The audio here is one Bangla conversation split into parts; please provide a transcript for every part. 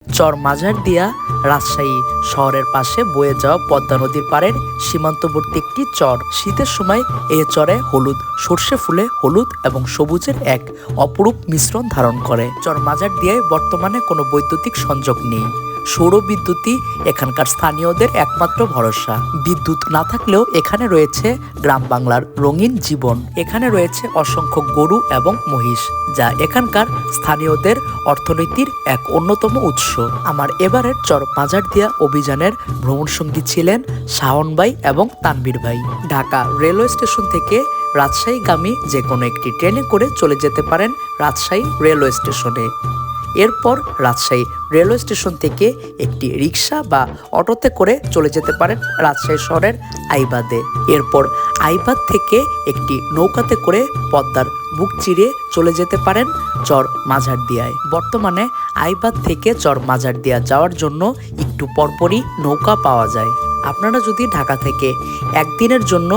চর মাঝারদিয়া রাজশাহী শহরের পাশে বয়ে যাওয়া পদ্মা নদীর পাড়ের সীমান্তবর্তী একটি চর। শীতের সময় এ চরে হলুদ সর্ষে ফুলে হলুদ এবং সবুজের এক অপরূপ মিশ্রণ ধারণ করে। চর মাঝারদিয়ায় বর্তমানে কোনো বৈদ্যুতিক সংযোগ নেই। সৌর বিদ্যুৎই এখানকার স্থানীয়দের একমাত্র ভরসা। বিদ্যুৎ না থাকলেও এখানে রয়েছে গ্রাম বাংলার রঙিন জীবন। এখানে রয়েছে অসংখ্য গরু এবং মহিষ, যা এখানকার স্থানীয়দের অর্থনীতির এক অন্যতম উৎস। আমার এবারের চর মাঝারদিয়া অভিযানের ভ্রমণ সঙ্গী ছিলেন শাওন ভাই এবং তানবীর ভাই। ঢাকা রেলওয়ে স্টেশন থেকে রাজশাহীগামী যে কোনো একটি ট্রেনে করে চলে যেতে পারেন রাজশাহী রেলওয়ে স্টেশনে। এরপর রাজশাহী রেলওয়ে স্টেশন থেকে একটি রিক্সা বা অটোতে করে চলে যেতে পারেন রাজশাহী শহরের আইবাদে। এরপর আইবাদ থেকে একটি নৌকাতে করে পদ্মার বুক চিরে চলে যেতে পারেন চর মাঝারদিয়ায়। বর্তমানে আইবাদ থেকে চর মাঝারদিয়া যাওয়ার জন্য একটু পরপরই নৌকা পাওয়া যায়। আপনারা যদি ঢাকা থেকে একদিনের জন্য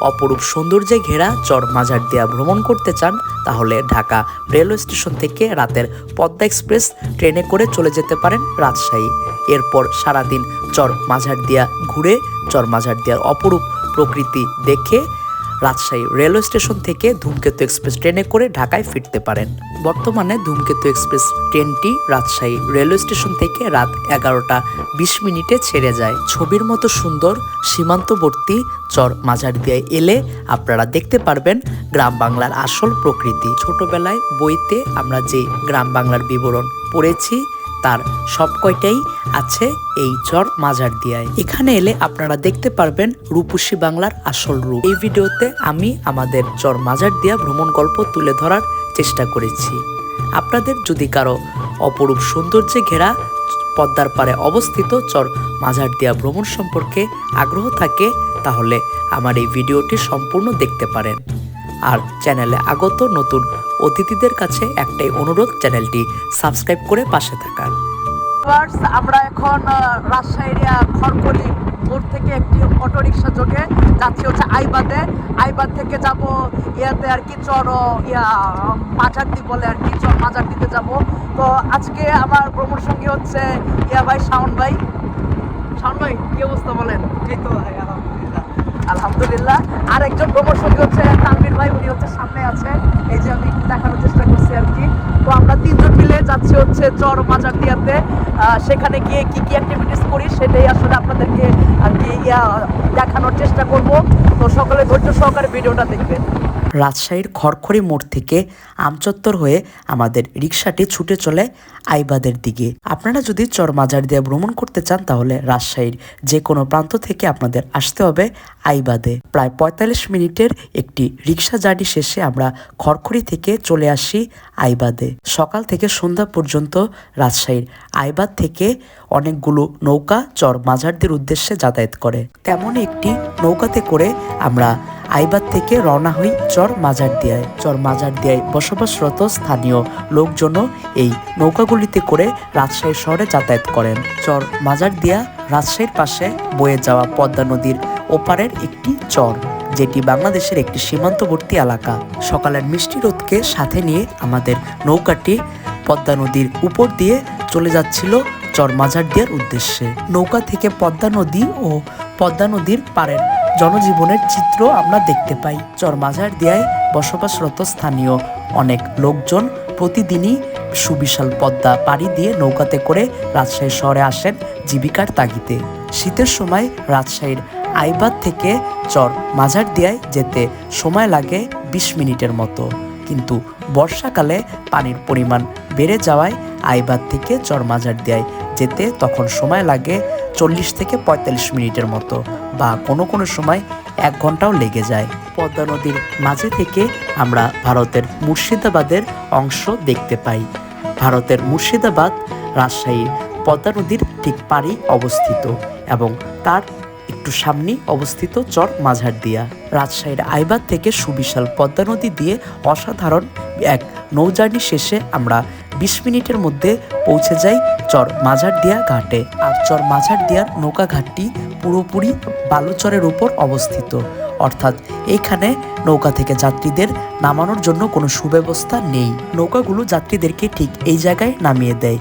অপরূপ সৌন্দর্যে ঘেরা চর মাঝারদিয়া ভ্রমণ করতে চান, তাহলে ঢাকা রেলওয়ে স্টেশন থেকে রাতের পদ্মা এক্সপ্রেস ট্রেনে করে চলে যেতে পারেন রাজশাহী। এরপর সারাদিন চর মাঝারদিয়া ঘুরে চর মাঝারদিয়ার অপরূপ প্রকৃতি দেখে রাজশাহী রেলওয়ে স্টেশন থেকে ধূমকেতু এক্সপ্রেস ট্রেনে করে ঢাকায় ফিরতে পারেন। বর্তমানে ধূমকেতু এক্সপ্রেস ট্রেনটি রাজশাহী রেলওয়ে স্টেশন থেকে রাত 11:20 ছেড়ে যায়। ছবির মতো সুন্দর সীমান্তবর্তী চর মাঝারদিয়ায় এলে আপনারা দেখতে পারবেন গ্রাম বাংলার আসল প্রকৃতি। ছোটবেলায় বইতে আমরা যে গ্রাম বাংলার বিবরণ পড়েছি, তার সব কয়টাই আছে এই চর মাঝারদিয়ায়। এখানে এলে আপনারা দেখতে পারবেন রূপসী বাংলার আসল রূপ। এই ভিডিওতে আমি আমাদের চর মাঝারদিয়া ভ্রমণ গল্প তুলে ধরার চেষ্টা করেছি। আপনাদের যদি কারো অপরূপ সৌন্দর্যে ঘেরা পদ্মার পাড়ে অবস্থিত চর মাঝারদিয়া ভ্রমণ সম্পর্কে আগ্রহ থাকে, তাহলে আমার এই ভিডিওটি সম্পূর্ণ দেখতে পারেন। আর চ্যানেলে আগত নতুন অতিথিদের কাছে একটাই অনুরোধ, চ্যানেলটি সাবস্ক্রাইব করে পাশে থাকার। আমরা এখন রাজশাহীর খড়খড়ি মোড় থেকে একটি অটোরিকশা যোগে যাচ্ছি হচ্ছে আইবাদে। আইবাদ থেকে যাব ইয়াতে আর কি চর মাঝারদি বলে আর কি, চর মাঝারদিতে যাব। তো আজকে আমার ভ্রমণ সঙ্গী হচ্ছে ভাই শাওন ভাই। শাওন ভাই কি অবস্থা বলেন? এই তো ভাই আলহামদুলিল্লাহ। আর একজন ভ্রমণ সঙ্গী হচ্ছে তানবীর ভাই, উনি হচ্ছে সামনে আছে, এই যে আমি দেখানোর চেষ্টা করছি আর কি। তো আমরা তিনজন মিলে যাচ্ছি হচ্ছে চর মাঝারদিয়াতে। সেখানে গিয়ে কি কি অ্যাক্টিভিটিস করি সেটাই আসলে আপনাদেরকে আর কি দেখানোর চেষ্টা করব। তো সকলে ধৈর্য সহকারে ভিডিওটা দেখবেন। রাজশাহীর খড়খড়ি মোড় থেকে আমচত্বর হয়ে আমাদের রিক্সাটি ছুটে চলে আইবাদের দিকে। আপনারা যদি চর মাঝারদিয়া ভ্রমণ করতে চান, তাহলে রাজশাহীর যে কোনো প্রান্ত থেকে আপনাদের আসতে হবে আইবাদে। প্রায় 45 মিনিটের একটি রিক্সা জার্নি শেষে আমরা খড়খড়ি থেকে চলে আসি আইবাদে। সকাল থেকে সন্ধ্যা পর্যন্ত রাজশাহীর আইবাদ থেকে অনেকগুলো নৌকা চর মাঝারদির উদ্দেশ্যে যাতায়াত করে। তেমনই একটি নৌকাতে করে আমরা আইবাদ থেকে রওনা হই চর মাঝারদিয়ায়। চর মাঝারদিয়ায় বসবাসরত স্থানীয় লোকজনও এই নৌকাগুলিতে করে রাজশাহী শহরে যাতায়াত করেন। চর মাঝারদিয়া রাজশাহীর পাশে বয়ে যাওয়া পদ্মা নদীর ওপারের একটি চর, যেটি বাংলাদেশের একটি সীমান্তবর্তী এলাকা। সকালের মিষ্টি রোদকে সাথে নিয়ে আমাদের নৌকাটি পদ্মা নদীর উপর দিয়ে চলে যাচ্ছিল চর মাঝারদিয়ার উদ্দেশ্যে। নৌকা থেকে পদ্মা নদী ও পদ্মা নদীর পাড়ের জনজীবনের চিত্র আমরা দেখতে পাই। চর মাঝারদিয়ায় বসবাসরত স্থানীয় অনেক লোকজন প্রতিদিনই সুবিশাল পদ্মা পাড়ি দিয়ে নৌকাতে করে রাজশাহী শহরে আসেন জীবিকার তাগিদে। শীতের সময় রাজশাহীর আইবাদ থেকে চর মাঝারদিয়ায় যেতে সময় লাগে 20 মিনিটের মতো, কিন্তু বর্ষাকালে পানির পরিমাণ বেড়ে যাওয়ায় আইবাদ থেকে চর মাঝারদিয়ায় যেতে তখন সময় লাগে 40 থেকে 45 মিনিটের মতো, বা কোনো কোনো সময় 1 ঘন্টাও লেগে যায়। পদ্মা নদীর মাঝে থেকে আমরা ভারতের মুর্শিদাবাদের অংশ দেখতে পাই। ভারতের মুর্শিদাবাদ রাজশাহীর পদ্মা নদীর ঠিক পাড়েই অবস্থিত এবং তার একটু সামনেই অবস্থিত চর মাঝারদিয়া। রাজশাহীর আইবাদ থেকে সুবিশাল পদ্মা নদী দিয়ে অসাধারণ এক নৌজার্নি শেষে আমরা 20 মিনিটের মধ্যে পৌঁছে যাই চর মাঝারদিয়া ঘাটে। আর চর মাঝারদিয়ার নৌকা ঘাটটি পুরোপুরি বালুচরের উপর অবস্থিত, অর্থাৎ এইখানে নৌকা থেকে যাত্রীদের নামানোর জন্য কোনো সুব্যবস্থা নেই। নৌকাগুলো যাত্রীদেরকে ঠিক এই জায়গায় নামিয়ে দেয়।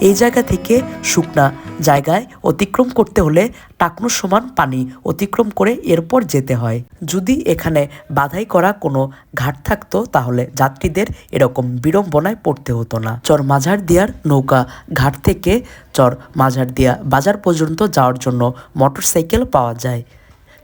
এই জায়গা থেকে শুকনা জায়গায় অতিক্রম করতে হলে টাকনুর সমান পানি অতিক্রম করে এরপর যেতে হয়। যদি এখানে বাধাই করা কোনো ঘাট থাকতো তাহলে যাত্রীদের এরকম বিড়ম্বনায় পড়তে হতো না। চর মাঝারদিয়ার নৌকা ঘাট থেকে চর মাঝারদিয়া বাজার পর্যন্ত যাওয়ার জন্য মোটরসাইকেল পাওয়া যায়,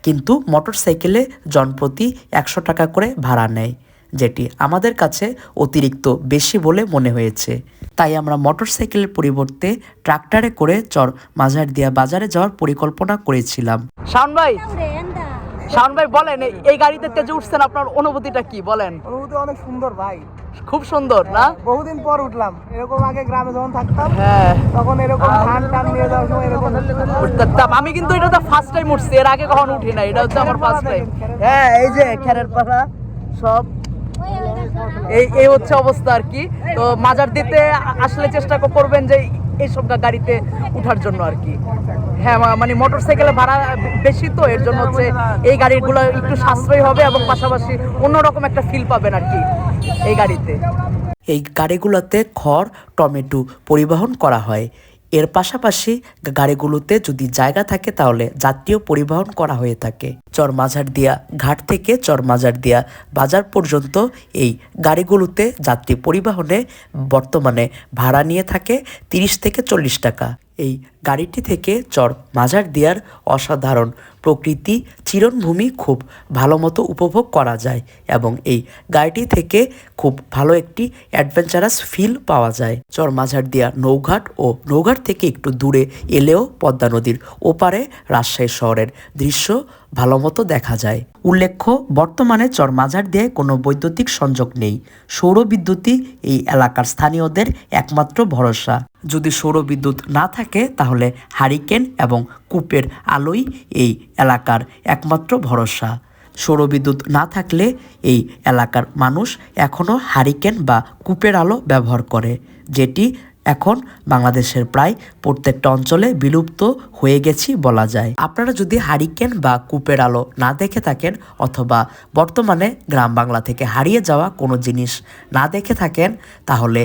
কিন্তু মোটরসাইকেলে জনপ্রতি 100 টাকা করে ভাড়া নেয়, যেটি আমাদের কাছে অতিরিক্ত বেশি বলে মনে হয়েছে। তাই আমরা মোটরসাইকেলের পরিবর্তে ট্রাক্টরে করে চর মাঝারদিয়া বাজারে যাওয়ার পরিকল্পনা করেছিলাম। শাওন ভাই বলেন, এই গাড়িতে তেজে উঠছেন, আপনার অনুভূতিটা কি বলেন? অনুভূতি অনেক সুন্দর ভাই, খুব সুন্দর না? বহুদিন পর উঠলাম এরকম। আগে গ্রামে যখন থাকতাম হ্যাঁ, তখন এরকম ধান টান নিয়ে যাওয়ার সময় এরকম উঠতাম। আমি কিন্তু এটা তো ফার্স্ট টাইম উঠছি, এর আগে কখনো উঠি না, এটা হচ্ছে আমার ফার্স্ট টাইম। হ্যাঁ, এই যে খেরের পাড়া সব এই হচ্ছে অবস্থা আর কি। তো মাজার দিতে আসলে চেষ্টা করবেন যে এইসব গাড়িতে উঠার জন্য আর কি। হ্যাঁ, মানে মোটরসাইকেলে ভাড়া বেশি, তো এর জন্য হচ্ছে এই গাড়িগুলো একটু সাশ্রয়ী হবে এবং পাশাপাশি অন্যরকম একটা ফিল পাবেন আর কি এই গাড়িতে। এই গাড়িগুলোতে খড়, টমেটো পরিবহন করা হয়। এর পাশাপাশি গাড়িগুলোতে যদি জায়গা থাকে তাহলে যাত্রীয় পরিবহন করা হয়ে থাকে। চর মাঝারদিয়া ঘাট থেকে চর মাঝারদিয়া বাজার পর্যন্ত এই গাড়িগুলোতে যাত্রী পরিবহনে বর্তমানে ভাড়া নিয়ে থাকে 30 থেকে 40 টাকা। এই গাড়িটি থেকে চর মাঝারদিয়ার অসাধারণ প্রকৃতি, চিরনভূমি খুব ভালো মতো উপভোগ করা যায় এবং এই গাড়িটি থেকে খুব ভালো একটি অ্যাডভেঞ্চারাস ফিল পাওয়া যায়। চর মাঝারদিয়া নৌঘাট ও নৌঘাট থেকে একটু দূরে এলেও পদ্মা নদীর ওপারে রাজশাহী শহরের দৃশ্য ভালো মতো দেখা যায়। উল্লেখ্য, বর্তমানে চর মাঝারদিয়ায় কোনো বৈদ্যুতিক সংযোগ নেই। সৌরবিদ্যুৎই এই এলাকার স্থানীয়দের একমাত্র ভরসা। যদি সৌরবিদ্যুৎ না থাকে তাহলে হারিকেন এবং কূপের আলোই এই এলাকার একমাত্র ভরসা। সৌরবিদ্যুৎ না থাকলে এই এলাকার মানুষ এখনও হারিকেন বা কূপের আলো ব্যবহার করে, যেটি এখন বাংলাদেশের প্রায় প্রত্যেকটা অঞ্চলে বিলুপ্ত হয়ে গেছি বলা যায়। আপনারা যদি হারিকেন বা কূপের আলো না দেখে থাকেন অথবা বর্তমানে গ্রাম বাংলা থেকে হারিয়ে যাওয়া কোনো জিনিস না দেখে থাকেন তাহলে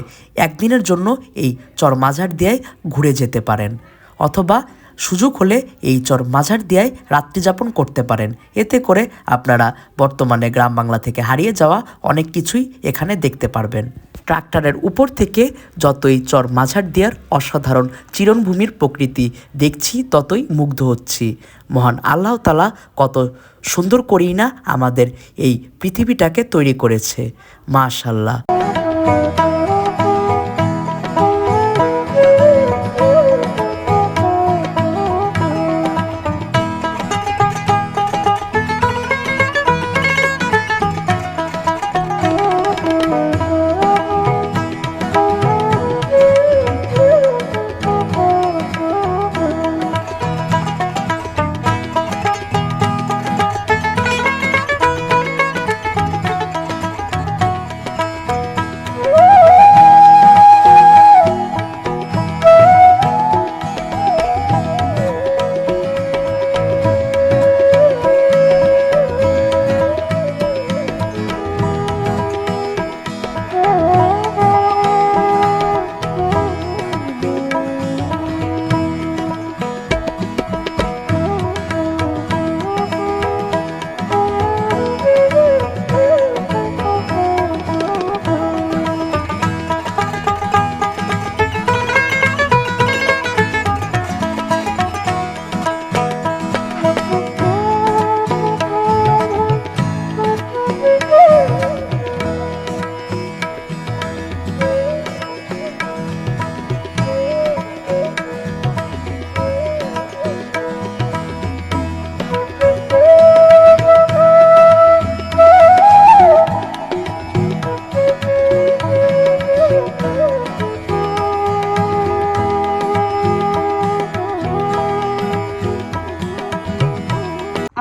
একদিনের জন্য এই চর মাঝারদিয়ায় ঘুরে যেতে পারেন, অথবা সুযোগ হলে এই চর মাঝারদিয়ায় রাত্রিযাপন করতে পারেন। এতে করে আপনারা বর্তমানে গ্রাম বাংলা থেকে হারিয়ে যাওয়া অনেক কিছুই এখানে দেখতে পারবেন। ট্রাক্টরের উপর থেকে যতই চর মাঝারদিয়ার অসাধারণ চিরনভূমির প্রকৃতি দেখছি ততই মুগ্ধ হচ্ছি। মহান আল্লাহ তাআলা কত সুন্দর করেই না আমাদের এই পৃথিবীটাকে তৈরি করেছে, মাশাআল্লাহ।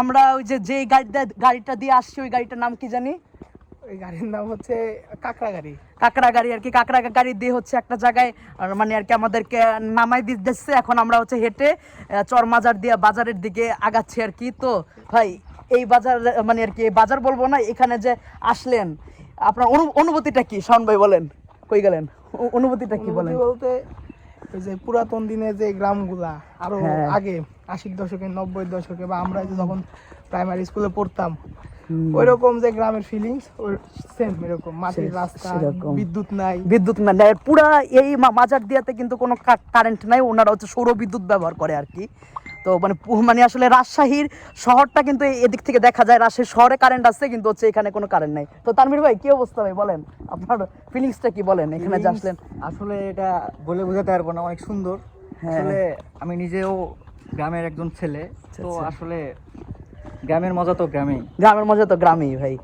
আমরা ওই যে গাড়িটা দিয়ে আসছি ওই গাড়িটার নাম কি জানি? ওই গাড়ির নাম হচ্ছে কাকড়া গাড়ি। কাকড়া গাড়ি আর কি। কাকড়া গাড়ি দিয়ে হচ্ছে একটা জায়গায় মানে আর কি আমাদেরকে নামাই দিচ্ছে। এখন আমরা হচ্ছে হেঁটে চর মাঝারদিয়া বাজারের দিকে আগাচ্ছি আর কি। তো ভাই, এই বাজার মানে আর কি বাজার বলবো না, এখানে যে আসলেন আপনার অনুভূতিটা কি? শাওন ভাই বলেন, কই গেলেন, অনুভূতিটা কি বলেন? বলতে ওই যে পুরাতন দিনে যে গ্রামগুলা আরো হ্যাঁ। আগে 80-র দশকে 90-র দশকে বা আমরা যে যখন প্রাইমারি স্কুলে পড়তাম হুম। ওইরকম যে গ্রামের ফিলিংস ওই সেম এরকম মাটির সে- রাস্তা, সেরকম। বিদ্যুৎ নাই। বিদ্যুৎ না পুরা এই মাজার দিয়াতে কিন্তু কোনো কারেন্ট নাই, ওনারা হচ্ছে সৌর বিদ্যুৎ ব্যবহার করে আর কি। তো মানে মানে আসলে রাজশাহীর শহরটা কিন্তু এদিক থেকে দেখা যায়, রাজশাহী শহরে কারেন্ট আছে কিন্তু হচ্ছে এখানে কোনো কারেন্ট নাই। তো তানভীর ভাই কি অবস্থা ভাই, বলেন আপনার ফিলিংসটা কি, বলেন এখানে যে আসলেন। আসলে এটা বলে বোঝাতে পারবো না, অনেক সুন্দর। হ্যাঁ। আসলে আমি নিজেও গ্রামের একজন ছেলে, তো আচ্ছা। আসলে গ্রামের মজা তো গ্রামেই। গ্রামের মজা তো গ্রামেই ভাই।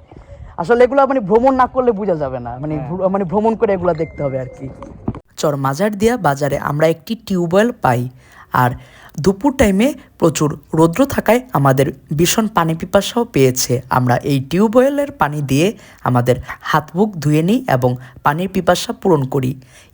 আসলে এগুলো মানে ভ্রমণ না করলে বোঝা যাবে না, মানে মানে ভ্রমণ করে এগুলো দেখতে হবে আর কি। চর মাজার দিয়া বাজারে আমরা একটি টিউবওয়েল পাই, আর দুপুর টাইমে প্রচুর রৌদ্র থাকায় আমাদের ভীষণ পানি পিপাসাও পেয়েছে। আমরা এই টিউবওয়েলের পানি দিয়ে আমাদের হাত মুখ ধুয়ে নিই এবং পানির পিপাসা পূরণ করি।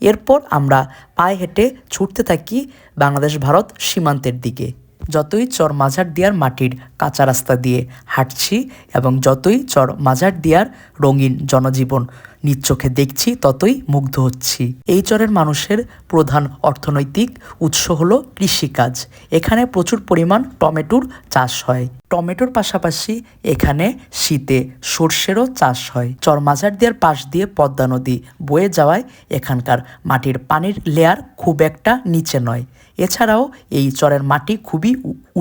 এরপর আমরা পায়ে হেঁটে ছুটতে থাকি বাংলাদেশ ভারত সীমান্তের দিকে। যতই চর মাজার দিয়ার মাটির কাঁচা রাস্তা দিয়ে হাঁটছি এবং যতই চর মাজার দিয়ার রঙিন জনজীবন নিজ চোখে দেখছি, ততই মুগ্ধ হচ্ছি। এই চরের মানুষের প্রধান অর্থনৈতিক উৎস হলো কৃষিকাজ। এখানে প্রচুর পরিমাণ টমেটোর চাষ হয়। টমেটোর পাশাপাশি এখানে শীতে সর্ষেরও চাষ হয়। চর মাজার দিয়ার পাশ দিয়ে পদ্মা নদী বয়ে যাওয়ায় এখানকার মাটির পানির লেয়ার খুব একটা নিচে নয়। এছাড়াও এই চরের মাটি খুবই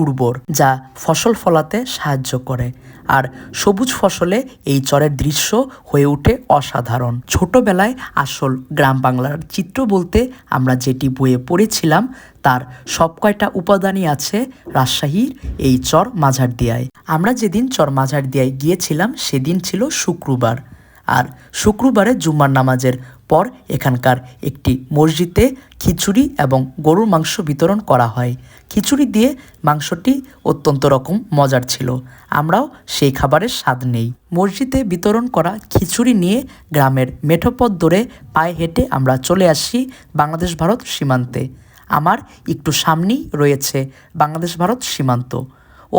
উর্বর, যা ফসল ফলাতে সাহায্য করে। আর সবুজ ফসলে এই চরের দৃশ্য হয়ে ওঠে অসাধারণ। ছোটবেলায় আসল গ্রাম বাংলার চিত্র বলতে আমরা যেটি বইয়ে পড়েছিলাম তার সব কয়টা উপাদানই আছে রাজশাহীর এই চর মাঝার দিয়ায়। আমরা যেদিন চর মাঝার দিয়ায় গিয়েছিলাম সেদিন ছিল শুক্রবার, আর শুক্রবারে জুম্মার নামাজের পর এখানকার একটি মসজিদে খিচুড়ি এবং গরুর মাংস বিতরণ করা হয়। খিচুড়ি দিয়ে মাংসটি অত্যন্ত রকম মজার ছিল, আমরাও সেই খাবারের স্বাদ নেই। মসজিদে বিতরণ করা খিচুড়ি নিয়ে গ্রামের মেঠোপথ ধরে পায়ে হেঁটে আমরা চলে আসি বাংলাদেশ ভারত সীমান্তে। আমার একটু সামনেই রয়েছে বাংলাদেশ ভারত সীমান্ত,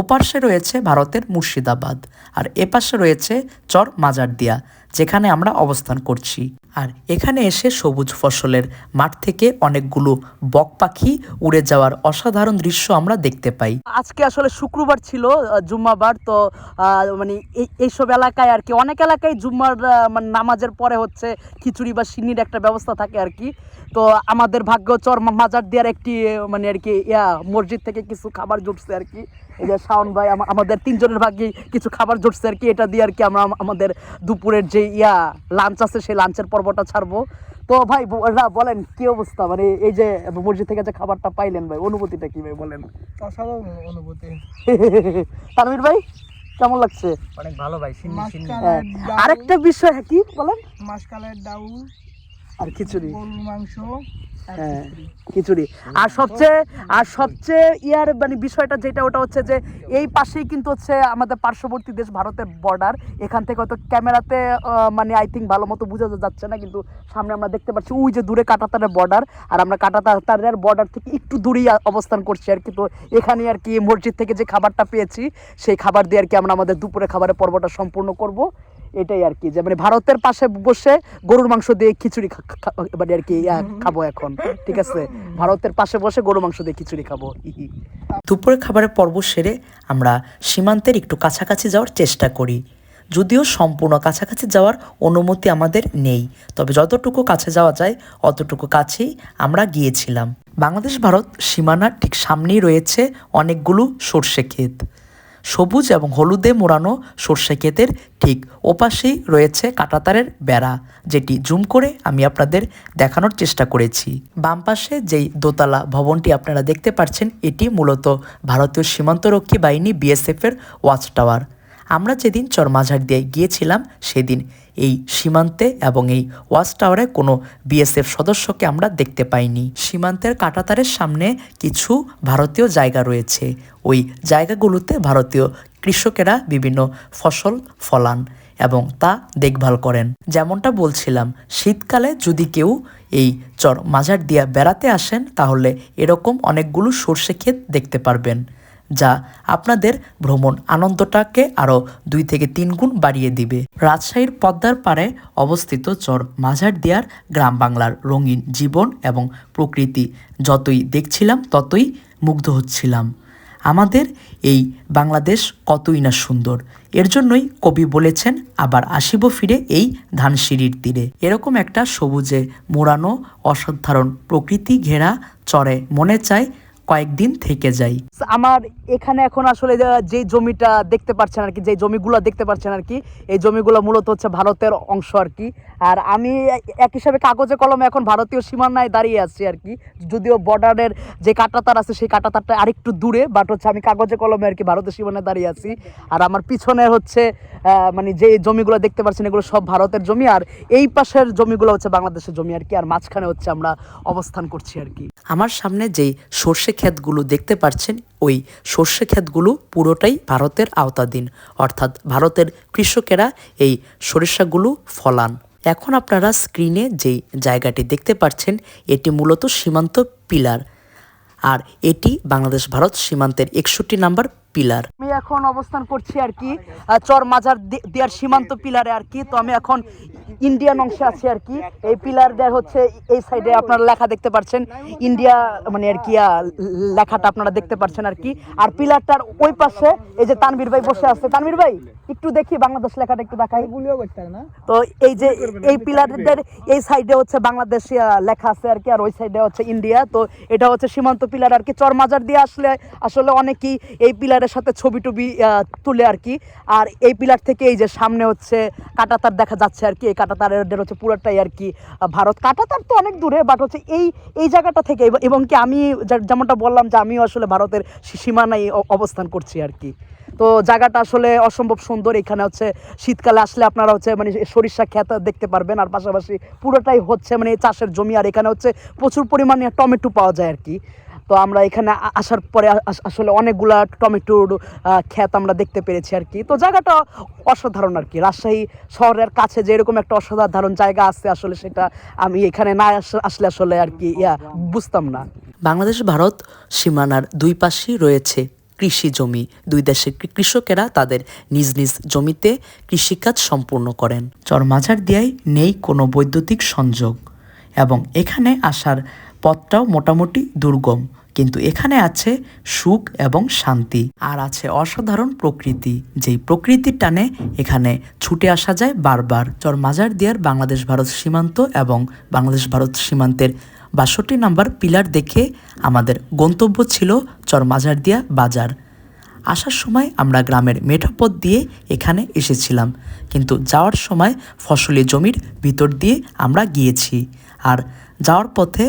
ওপাশে রয়েছে ভারতের মুর্শিদাবাদ, আর এপাশে রয়েছে চর মাজার দিয়া যেখানে আমরা অবস্থান করছি। আর এখানে এসে সবুজ ফসলের মাঠ থেকে অনেকগুলো বক পাখি উড়ে যাওয়ার অসাধারণ দৃশ্য আমরা দেখতে পাই। আজকে আসলে শুক্রবার ছিল, জুম্মাবার, তো মানে এইসব এলাকায় আর কি, অনেক এলাকায় জুম্মার মানে নামাজের পরে হচ্ছে খিচুড়ি বা সিন্নির একটা ব্যবস্থা থাকে আর কি। তো আমাদের ভাগ্য চর মাজার দেওয়ার একটি মানে আর কি মসজিদ থেকে কিছু খাবার জুটছে আর কি। এই যে শাওন ভাই আমাদের তিনজনের ভাগ্যে কিছু খাবার জুটছে আর কি, এটা দিয়ে আর কি আমরা আমাদের দুপুরের যে লাঞ্চ আছে সেই লাঞ্চের পর্বটা ছাড়বো। তো ভাই বলেন কি অবস্থা, মানে এই যে মসজিদ থেকে যে খাবারটা পাইলেন ভাই, অনুভূতিটা কি ভাই বলেন। অসাধারণ অনুভূতি। তানভীর ভাই কেমন লাগছে? অনেক ভালো ভাই, মাসকালের ডাউল, আরেকটা বিষয় কি বলেন, মাসকালের ডাউল আর খিচুড়ি, গরুর মাংস আর হ্যাঁ খিচুড়ি। খিচুড়ি। আর সবচেয়ে মানে বিষয়টা যেটা ওটা হচ্ছে যে এই পাশেই কিন্তু হচ্ছে আমাদের পার্শ্ববর্তী দেশ ভারতের বর্ডার। এখান থেকে হয়তো ক্যামেরাতে মানে আই থিঙ্ক ভালো মতো বোঝা যাচ্ছে না, কিন্তু সামনে আমরা দেখতে পাচ্ছি ওই যে দূরে কাঁটাতারের বর্ডার, আর আমরা কাঁটাতারের বর্ডার থেকে একটু দূরেই অবস্থান করছি আর কি। তো এখানে আর কি মসজিদ থেকে যে খাবারটা পেয়েছি সেই খাবার দিয়ে আর কি আমরা আমাদের দুপুরে খাবারের পর্বটা সম্পূর্ণ করব। এটাই আর কি, যে মানে ভারতের পাশে বসে গরুর মাংস দিয়ে খিচুড়ি মানে আর কি খাবো এখন, ঠিক আছে? ভারতের পাশে বসে গরুর মাংস দিয়ে খিচুড়ি খাবো। দুপুরের খাবারের পর্ব সেরে আমরা সীমান্তের একটু কাছাকাছি যাওয়ার চেষ্টা করি, যদিও সম্পূর্ণ কাছাকাছি যাওয়ার অনুমতি আমাদের নেই, তবে যতটুকু কাছে যাওয়া যায় অতটুকু কাছেই আমরা গিয়েছিলাম। বাংলাদেশ ভারত সীমানার ঠিক সামনেই রয়েছে অনেকগুলো সর্ষে ক্ষেত। সবুজ এবং হলুদে মোড়ানো সর্ষে ক্ষেতের ঠিক ওপাশেই রয়েছে কাঁটাতারের বেড়া, যেটি জুম করে আমি আপনাদের দেখানোর চেষ্টা করেছি। বাম পাশে যেই দোতলা ভবনটি আপনারা দেখতে পাচ্ছেন এটি মূলত ভারতীয় সীমান্তরক্ষী বাহিনী বিএসএফের ওয়াচ টাওয়ার। আমরা যেদিন চর মাঝার দিয়ে গিয়েছিলাম সেদিন এই সীমান্তে এবং এই ওয়াচ টাওয়ারে কোনো বিএসএফ সদস্যকে আমরা দেখতে পাইনি। সীমান্তের কাঁটাতারের সামনে কিছু ভারতীয় জায়গা রয়েছে, ওই জায়গাগুলোতে ভারতীয় কৃষকেরা বিভিন্ন ফসল ফলান এবং তা দেখভাল করেন। যেমনটা বলছিলাম, শীতকালে যদি কেউ এই চর মাঝার দিয়া বেড়াতে আসেন তাহলে এরকম অনেকগুলো সর্ষে ক্ষেত দেখতে পারবেন, যা আপনাদের ভ্রমণ আনন্দটাকে আরও 2 থেকে 3 গুণ বাড়িয়ে দিবে। রাজশাহীর পদ্মার পাড়ে অবস্থিত চর মাঝারদিয়ার গ্রাম বাংলার রঙিন জীবন এবং প্রকৃতি যতই দেখছিলাম ততই মুগ্ধ হচ্ছিলাম। আমাদের এই বাংলাদেশ কতই না সুন্দর, এর জন্যই কবি বলেছেন আবার আসিব ফিরে এই ধানসিঁড়ির তীরে। এরকম একটা সবুজে মোড়ানো অসাধারণ প্রকৃতি ঘেরা চরে মনে চায় কয়েকদিন থেকে যাই। আমার এখানে এখন আসলে যে জমিটা দেখতে পাচ্ছেন আর কি, যে জমিগুলো দেখতে পাচ্ছেন আর কি, এই জমিগুলো মূলত হচ্ছে ভারতের অংশ আর কি। আর আমি এক হিসাবে কাগজে কলমে এখন ভারতীয় সীমানায় দাঁড়িয়ে আছি আর কি, যদিও বর্ডারের যে কাঁটাতার আছে সেই কাঁটাতারটা আরেকটু দূরে, বাট হচ্ছে আমি কাগজে কলমে আর কি ভারতের সীমানায় দাঁড়িয়ে আছি। আর আমার পিছনে হচ্ছে মানে যে জমিগুলো দেখতে পাচ্ছেন এগুলো সব ভারতের জমি, আর এই পাশের জমিগুলো হচ্ছে বাংলাদেশের জমি আর কি, আর মাঝখানে হচ্ছে আমরা অবস্থান করছি আর কি। আমার সামনে যেই সর্ষে ক্ষেতগুলো দেখতে পাচ্ছেন ওই সর্ষে ক্ষেতগুলো পুরোটাই ভারতের আওতাধীন, অর্থাৎ ভারতের কৃষকেরা এই সরিষাগুলো ফলান। এখন আপনারা স্ক্রিনে যেই জায়গাটি দেখতে পাচ্ছেন এটি মূলত সীমান্ত পিলার, আর এটি বাংলাদেশ ভারত সীমান্তের 61 নাম্বার পিলার। আমি এখন অবস্থান করছি আর কি চর মাজার দিয়ার সীমান্ত পিলারে আর কি। তো আমি এখন ইন্ডিয়ান অংশে আছি আর কি। এই পিলার দেওয়ার হচ্ছে এই সাইডে আপনারা লেখা দেখতে পাচ্ছেন ইন্ডিয়া, মানে আর কি লেখাটা আপনারা দেখতে পাচ্ছেন আর কি। আর পিলারটার ওই পাশে এই যে তানভীর ভাই বসে আছে, তানভীর ভাই একটু দেখি বাংলাদেশ লেখাটা একটু দেখাই। তো এই যে এই পিলারদের এই সাইডে হচ্ছে বাংলাদেশ লেখা আছে আর কি, আর ওই সাইডে হচ্ছে ইন্ডিয়া। তো এটা হচ্ছে সীমান্ত পিলার আর কি। চর মাজার দিয়ে আসলে আসলে অনেকেই এই পিলারের সাথে ছবি টবি তুলে আর কি। আর এই পিলার থেকে এই যে সামনে হচ্ছে কাঁটাতার দেখা যাচ্ছে আর কি, এই কাঁটাতারের হচ্ছে পুরোটাই আর কি ভারত। কাঁটাতার তো অনেক দূরে, বাট হচ্ছে এই জায়গাটা থেকে, এবং কি আমি যেমনটা বললাম যে আমিও আসলে ভারতের সীমানায় অবস্থান করছি আর কি। তো জায়গাটা আসলে অসম্ভব সুন্দর। এখানে হচ্ছে শীতকালে আসলে আপনারা হচ্ছে মানে সরিষা ক্ষেত দেখতে পারবেন, আর পাশাপাশি পুরোটাই হচ্ছে মানে চাষের জমি, আর এখানে হচ্ছে প্রচুর পরিমাণে টমেটো পাওয়া যায় আর কি। তো আমরা এখানে আসার পরে আসলে অনেকগুলা টমেটোর ক্ষেত আমরা দেখতে পেরেছি আর কি। তো জায়গাটা অসাধারণ আর কি। রাজশাহী শহরের কাছে যে এরকম একটা অসাধারণ জায়গা আছে আসলে সেটা আমি এখানে না আসলে আসলে আর কি বুঝতাম না। বাংলাদেশ ভারত সীমানার দুই পাশেই রয়েছে কৃষি জমি। দুই দেশের কৃষকেরা তাদের নিজ নিজ জমিতে কৃষিকাজ সম্পূর্ণ করেন। চর মাঝারদিয়ায় নেই কোনো বৈদ্যুতিক সংযোগ এবং এখানে আসার পথটাও মোটামুটি দুর্গম, কিন্তু এখানে আছে সুখ এবং শান্তি, আর আছে অসাধারণ প্রকৃতি, যেই প্রকৃতির টানে এখানে ছুটে আসা যায় বারবার। চর মাঝারদিয়ার বাংলাদেশ ভারত সীমান্ত এবং বাংলাদেশ ভারত সীমান্তের 62 নাম্বার পিলার দেখে আমাদের গন্তব্য ছিল চর মাঝারদিয়া বাজার। আসার সময় আমরা গ্রামের মেঠোপথ দিয়ে এখানে এসেছিলাম, কিন্তু যাওয়ার সময় ফসলি জমির ভিতর দিয়ে আমরা গিয়েছি। আর যাওয়ার পথে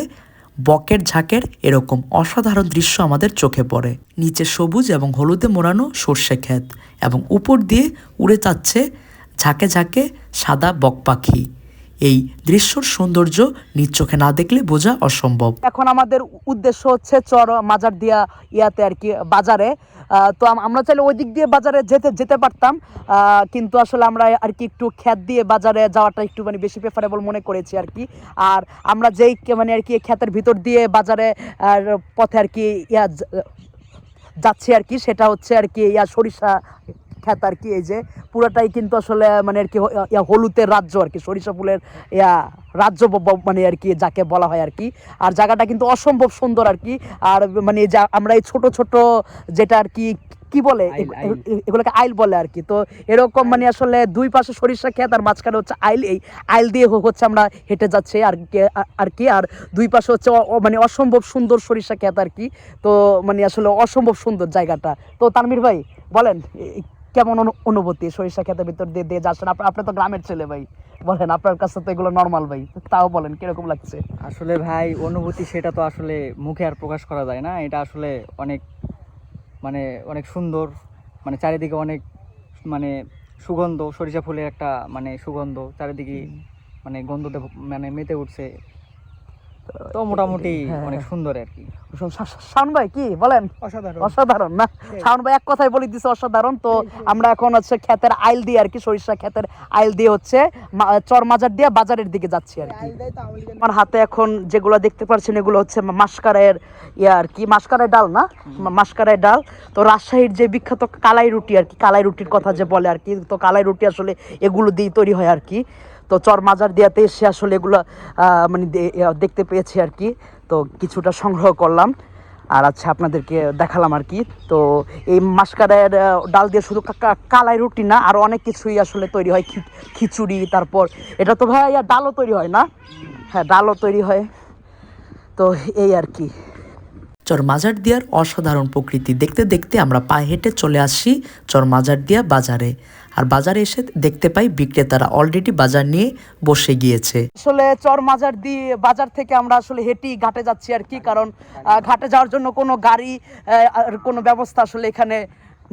বকের ঝাঁকের এরকম অসাধারণ দৃশ্য আমাদের চোখে পড়ে। নিচে সবুজ এবং হলুদে মোড়ানো সর্ষে ক্ষেত এবং উপর দিয়ে উড়ে যাচ্ছে ঝাঁকে ঝাঁকে সাদা বক পাখি। এই দৃশ্যর সৌন্দর্য নিজ চোখে না দেখলে বোঝা অসম্ভব। এখন আমাদের উদ্দেশ্য হচ্ছে চর মাজারদিয়া ইয়াতে আর কি বাজারে। তো আমরা চাইলে ওই দিক দিয়ে বাজারে যেতে পারতাম, কিন্তু আসলে আমরা আর কি একটু ক্ষেত দিয়ে বাজারে যাওয়াটা একটু মানে বেশি প্রেফারেবল মনে করেছি আর কি। আর আমরা যেই মানে আর কি ক্ষেতের ভিতর দিয়ে বাজারে পথে আর কি যাচ্ছি আর কি, সেটা হচ্ছে আর কি সরিষা ক্ষেত আর কি। এই যে পুরোটাই কিন্তু আসলে মানে আর কি হলুদের রাজ্য আর কি, সরিষা ফুলের রাজ্য মানে আর কি যাকে বলা হয় আর কি। আর জায়গাটা কিন্তু অসম্ভব সুন্দর আর কি। আর মানে যা আমরা এই ছোট ছোট যেটা আর কি কি বলে এগুলোকে আইল বলে আর কি। তো এরকম মানে আসলে দুই পাশে সরিষা ক্ষেত আর মাঝখানে হচ্ছে আইল, এই আইল দিয়ে হচ্ছে আমরা হেঁটে যাচ্ছি আর কি। আর দুই পাশে হচ্ছে মানে অসম্ভব সুন্দর সরিষা ক্ষেত আর কি। তো মানে আসলে অসম্ভব সুন্দর জায়গাটা। তো তানভীর ভাই বলেন কেমন অনুভূতি সরিষা ক্ষেতের ভিতর দিয়ে যাচ্ছেন? আপনি তো গ্রামের ছেলে ভাই, বলেন আপনার কাছে তো এগুলো নর্মাল ভাই, তাও বলেন কিরকম লাগছে? আসলে ভাই অনুভূতি সেটা তো আসলে মুখে আর প্রকাশ করা যায় না। এটা আসলে অনেক মানে অনেক সুন্দর, মানে চারিদিকে অনেক মানে সুগন্ধ, সরিষা ফুলের একটা মানে সুগন্ধ চারিদিকে মানে গন্ধতে মানে মেতে উঠছে। তো মোটামুটি হ্যাঁ, অনেক সুন্দর আর কি। শাওন ভাই কি বলেন? অসাধারণ। অসাধারণ না? শাওন ভাই এক কথায় বলে দিছে অসাধারণ। তো আমরা এখন হচ্ছে ক্ষেতের আইল দিয়ে আর কি, সরিষা ক্ষেতের আইল দিয়ে হচ্ছে চরমাজার দিয়ে বাজারের দিকে যাচ্ছি আর কি। আমার হাতে এখন যেগুলো দেখতে পাচ্ছেন এগুলো হচ্ছে মাসকারের আর কি, মাসকারের ডাল না, মাসকারের ডাল। তো রাজশাহীর যে বিখ্যাত কালাই রুটি আর কি, কালাই রুটির কথা যে বলে আর কি, তো কালাই রুটি আসলে এগুলো দিয়ে তৈরি হয় আর কি। তো চরমাজার দিয়াতে এসে আসলে এগুলো মানে দেখতে পেয়েছি আর কি, তো কিছুটা সংগ্রহ করলাম আর আচ্ছা আপনাদেরকে দেখালাম আর কি। তো এই মাসকারের ডাল দিয়ে শুধু কালাই রুটি না, আরও অনেক কিছুই আসলে তৈরি হয়, খিচুড়ি, তারপর এটা তো ভাই ডালও তৈরি হয় না? হ্যাঁ, ডালও তৈরি হয়। তো এই আর কি। চরমাজার দিয়ার অসাধারণ প্রকৃতি দেখতে দেখতে আমরা পায়ে হেঁটে চলে আসি চরমাজার দিয়া বাজারে। আর বাজারে এসে দেখতে পাই বিক্রেতারা অলরেডি বাজার নিয়ে বসে গিয়েছে। আসলে চরমাজার দিয়ে বাজার থেকে আমরা আসলে হেঁটি ঘাটে যাচ্ছি আর কি, কারণ ঘাটে যাওয়ার জন্য কোনো গাড়ি আর কোনো ব্যবস্থা আসলে এখানে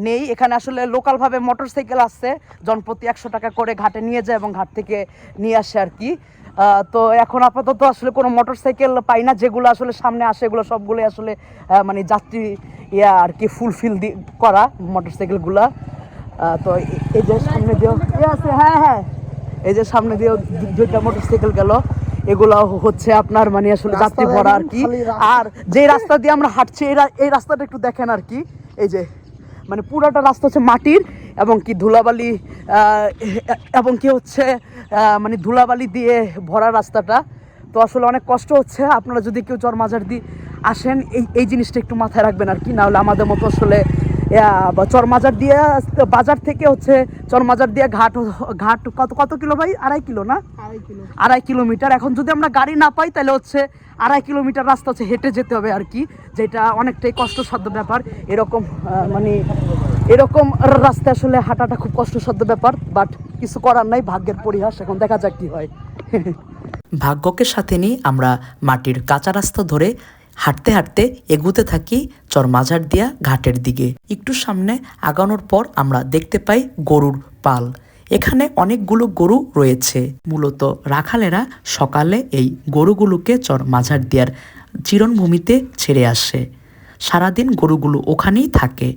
নেই। এখানে আসলে লোকালভাবে মোটরসাইকেল আসছে, জনপ্রতি 100 টাকা করে ঘাটে নিয়ে যায় এবং ঘাট থেকে নিয়ে আসে আর কি। তো এখন আপাতত আসলে কোনো মোটরসাইকেল পাই না, যেগুলো আসলে সামনে আসে এগুলো সবগুলোই আসলে মানে যাত্রী আর কি ফুলফিল করা মোটরসাইকেলগুলা। তো এই যে সামনে দিয়েও আছে, হ্যাঁ হ্যাঁ, এই যে সামনে দিয়েও 2টা মোটরসাইকেল গেল, এগুলো হচ্ছে আপনার মানে আসলে যাত্রী ভরা আর কি। আর যে রাস্তা দিয়ে আমরা হাঁটছি এই রাস্তাটা একটু দেখেন আর কি, এই যে মানে পুরাটা রাস্তা হচ্ছে মাটির এবং কি ধুলাবালি এবং কি হচ্ছে মানে ধুলাবালি দিয়ে ভরা রাস্তাটা। তো আসলে অনেক কষ্ট হচ্ছে। আপনারা যদি কেউ চরমাজার দিয়ে আসেন এই জিনিসটা একটু মাথায় রাখবেন আর কি, নাহলে আমাদের মতো আসলে চরমাজার দিয়ে বাজার থেকে হচ্ছে চরমাজার দিয়ে ঘাট কত কিলো ভাই? 2.5 কিলো না? 2.5 কিলোমিটার। এখন যদি আমরা গাড়ি না পাই তাহলে হচ্ছে 2.5 কিলোমিটার রাস্তা হচ্ছে হেঁটে যেতে হবে আর কি, যেটা অনেকটাই কষ্টসাধ্য ব্যাপার। এরকম মানে এরকম রাস্তা আসলে হাঁটাটা খুব কষ্টসাধ্য ব্যাপার, বাট কিছু করার নাই, ভাগ্যের পরিহাস। এখন দেখা যাক কি হয়। ভাগ্যকে সাথে নিয়ে আমরা মাটির কাঁচা রাস্তা ধরে হাঁটতে হাঁটতে এগুতে থাকি চরমাজার দিয়া ঘাটের দিকে। একটু সামনে আগানোর পর আমরা দেখতে পাই গরুর পাল। এখানে অনেকগুলো গরু রয়েছে। মূলত রাখালেরা সকালে এই গরুগুলোকে চরমাজার দিয়ার চিরণভূমিতে ছেড়ে আসে। সারাদিন গরুগুলো ওখানেই থাকে।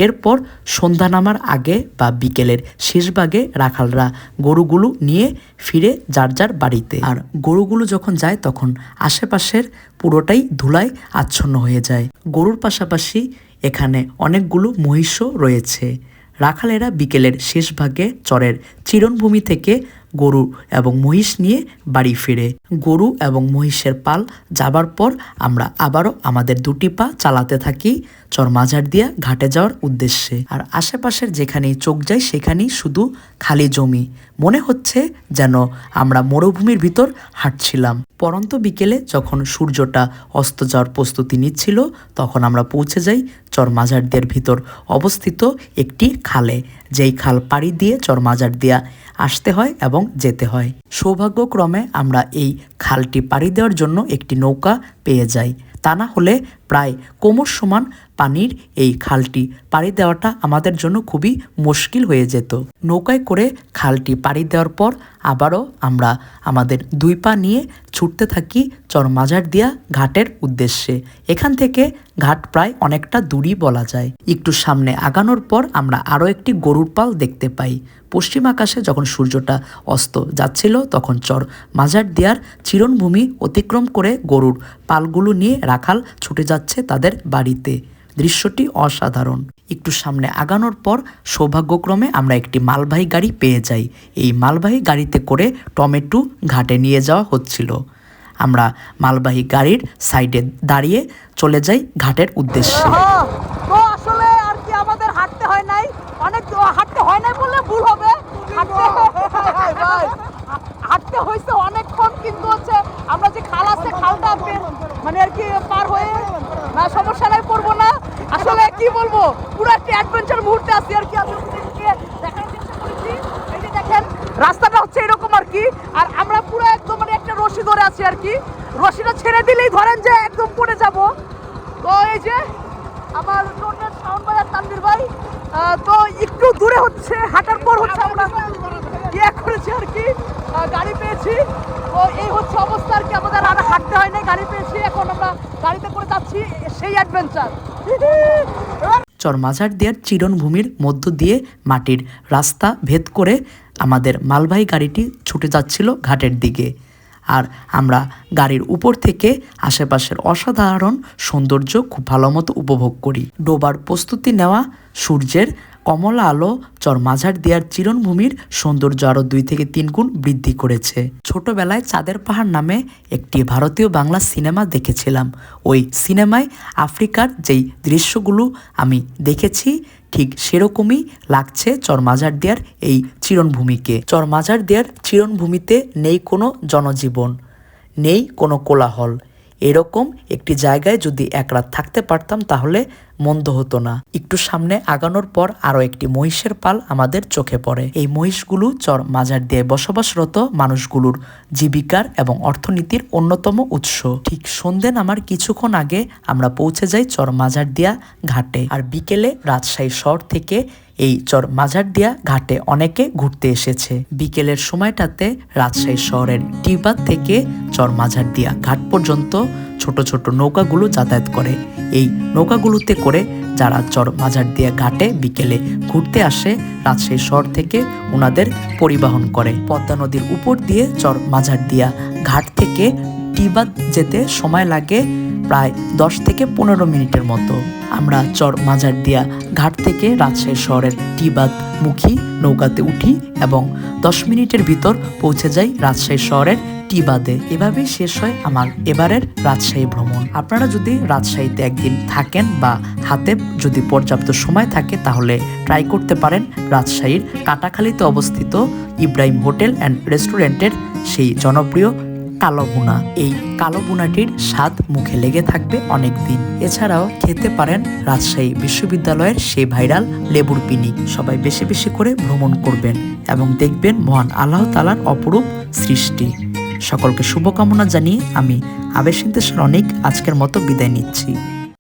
এরপর সন্ধ্যা নামার আগে বা বিকেলের শেষ ভাগে রাখালরা গরুগুলো নিয়ে ফিরে যার যার বাড়িতে। আর গরুগুলো যখন যায় তখন আশেপাশের পুরোটাই ধুলায় আচ্ছন্ন হয়ে যায়। গরুর পাশাপাশি এখানে অনেকগুলো মহিষও রয়েছে। রাখালেরা বিকেলের শেষ ভাগে চরের চিরণভূমি থেকে গরু এবং মহিষ নিয়ে বাড়ি ফিরে। গরু এবং মহিষের পাল যাবার পর আমরা আবারও আমাদের 2টি পা চালাতে থাকি চরমাজার দিয়া ঘাটে যাওয়ার উদ্দেশ্যে। আর আশেপাশের যেখানেই চোখ যায় সেখানেই শুধু খালি জমি, মনে হচ্ছে যেন আমরা মরুভূমির ভিতর হাঁটছিলাম। পরন্ত বিকেলে যখন সূর্যটা অস্ত যাওয়ার প্রস্তুতি নিচ্ছিল তখন আমরা পৌঁছে যাই চরমাজার দিয়ার ভিতর অবস্থিত একটি খালে, যেই খাল পাড়ি দিয়ে চরমাজার দিয়া আসতে হয় এবং যেতে হয়। সৌভাগ্যক্রমে আমরা এই খালটি পাড়ি দেওয়ার জন্য একটি নৌকা পেয়ে যাই, তা না হলে প্রায় কোমর সমান পানির এই খালটি পাড়ি দেওয়াটা আমাদের জন্য খুবই মুশকিল হয়ে যেত। নৌকায় করে খালটি পাড়ি দেওয়ার পর আবারও আমরা আমাদের 2 পা নিয়ে ছুটতে থাকি চরমাজার দিয়া ঘাটের উদ্দেশ্যে। এখান থেকে ঘাট প্রায় অনেকটা দূরই বলা যায়। একটু সামনে আগানোর পর আমরা আরও একটি গরুর পাল দেখতে পাই। পশ্চিম আকাশে যখন সূর্যটা অস্ত যাচ্ছিল তখন চরমাজার দিয়ার চিরণভূমি অতিক্রম করে গরুর পালগুলো নিয়ে রাখাল ছুটে যাচ্ছে তাদের বাড়িতে। দৃশ্যটি অসাধারণ। একটু সামনে আগানোর পর সৌভাগ্যক্রমে আমরা একটি মালবাহী গাড়ি পেয়ে যাই। এই মালবাহী গাড়িতে করে টমেটো ঘাটে নিয়ে যাওয়া হচ্ছিল। আমরা মালবাহী গাড়ির সাইডে দাঁড়িয়ে চলে যাই ঘাটের উদ্দেশ্যে। তো আসলে আর কি আমাদের হাঁটতে হয় নাই, অনেক হাঁটতে হয় নাই বললে ভুল হবে, হাঁটতে হয়েছে অনেকক্ষণ, কিন্তু হচ্ছে আমরা যে খাল আছে খালটা মানে আর কি পার হয়ে না সমস্যা নাই, পড়বো না। আসলে কি বলবো, পুরো একটা অ্যাডভেঞ্চার মুহূর্তে আছি আর কি। আমি দেখার চেষ্টা করেছি, এই যে দেখেন রাস্তাটা হচ্ছে এরকম আর কি। আর আমরা পুরো একদম মানে একটা রশি ধরে আছি আর কি, রশিটা ছেড়ে দিলেই ধরেন যে একদম পড়ে যাব। তো এই যে আমার শাওন ভাই আর তানভীর ভাই, তো একটু দূরে হচ্ছে হাঁটার পর হচ্ছে আমরা ইয়ে করেছি আর কি, গাড়ি পেয়েছি। তো এই হচ্ছে অবস্থা আর কি, আমাদের আর হাঁটতে হয় না, গাড়ি পেয়েছি, এখন আমরা গাড়িতে করে যাচ্ছি, সেই অ্যাডভেঞ্চার। চরমাঝার দেয়ার চিরণভূমির মধ্য দিয়ে মাটির রাস্তা ভেদ করে আমাদের মালবাহী গাড়িটি ছুটে যাচ্ছিল ঘাটের দিকে। আর আমরা গাড়ির উপর থেকে আশেপাশের অসাধারণ সৌন্দর্য খুব ভালো মতো উপভোগ করি। ডোবার প্রস্তুতি নেওয়া সূর্যের কমলা আলো চরমাঝার দেয়ার চিরণভূমির সৌন্দর্য আরও 2 থেকে 3 গুণ বৃদ্ধি করেছে। ছোটবেলায় চাঁদের পাহাড় নামে একটি ভারতীয় বাংলা সিনেমা দেখেছিলাম। ওই সিনেমায় আফ্রিকার যেই দৃশ্যগুলো আমি দেখেছি ঠিক সেরকমই লাগছে চরমাঝার দেয়ার এই চিরণভূমিকে। চরমাঝার দেয়ার চিরণভূমিতে নেই কোনো জনজীবন, নেই কোনো কোলাহল। এরকম একটি জায়গায় যদি এক রাত থাকতে পারতাম তাহলে মন্দ হতো না। একটু সামনে আগানোর পর আরও একটি মহিষের পাল আমাদের চোখে পড়ে। এই মহিষগুলো চরমাঝার দিয়ে বসবাসরত মানুষগুলোর জীবিকার এবং অর্থনীতির অন্যতম উৎস। ঠিক সন্ধ্যে নামার কিছুক্ষণ আগে আমরা পৌঁছে যাই চরমাঝার দিয়া ঘাটে। আর বিকেলে রাজশাহী শহর থেকে এই চরমাঝার দিয়া ঘাটে অনেকে ঘুরতে এসেছে। বিকেলের সময়টাতে রাজশাহী শহরের টিবাদ থেকে চরমাঝার দিয়া ঘাট পর্যন্ত ছোট ছোট নৌকাগুলো যাতায়াত করে। এই নৌকাগুলোতে করে যারা চরমাঝার দিয়া ঘাটে বিকেলে ঘুরতে আসে রাজশাহী শহর থেকে ওনাদের পরিবহন করে। পদ্মা নদীর উপর দিয়ে চরমাঝার দিয়া ঘাট থেকে টিবাদ যেতে সময় লাগে প্রায় 10 থেকে 15 মিনিটের মতো। আমরা চরমাঝার দিয়া ঘাট থেকে রাজশাহী শহরের টিবাদ মুখী নৌকাতে উঠি এবং 10 মিনিটের ভিতর পৌঁছে যাই রাজশাহী শহরের টিবাদে। এভাবেই শেষ হয় আমার এবারের রাজশাহী ভ্রমণ। আপনারা যদি রাজশাহীতে একদিন থাকেন বা হাতে যদি পর্যাপ্ত সময় থাকে তাহলে ট্রাই করতে পারেন রাজশাহীর কাটাখালীতে অবস্থিত ইব্রাহিম হোটেল অ্যান্ড রেস্টুরেন্টের সেই জনপ্রিয় কালো বুনা। এই কালো বুনাটির স্বাদ মুখে লেগে থাকবে অনেক দিন। এছাড়াও খেতে পারেন রাজশাহী বিশ্ববিদ্যালয়ের সেই ভাইরাল লেবুর পিনি। সবাই বেশি বেশি করে ভ্রমণ করবেন এবং দেখবেন মহান আল্লাহ তাআলার অপরূপ সৃষ্টি। সকলকে শুভকামনা জানিয়ে আমি আবেশ ইন্তেশার অনেক আজকের মতো বিদায় নিচ্ছি।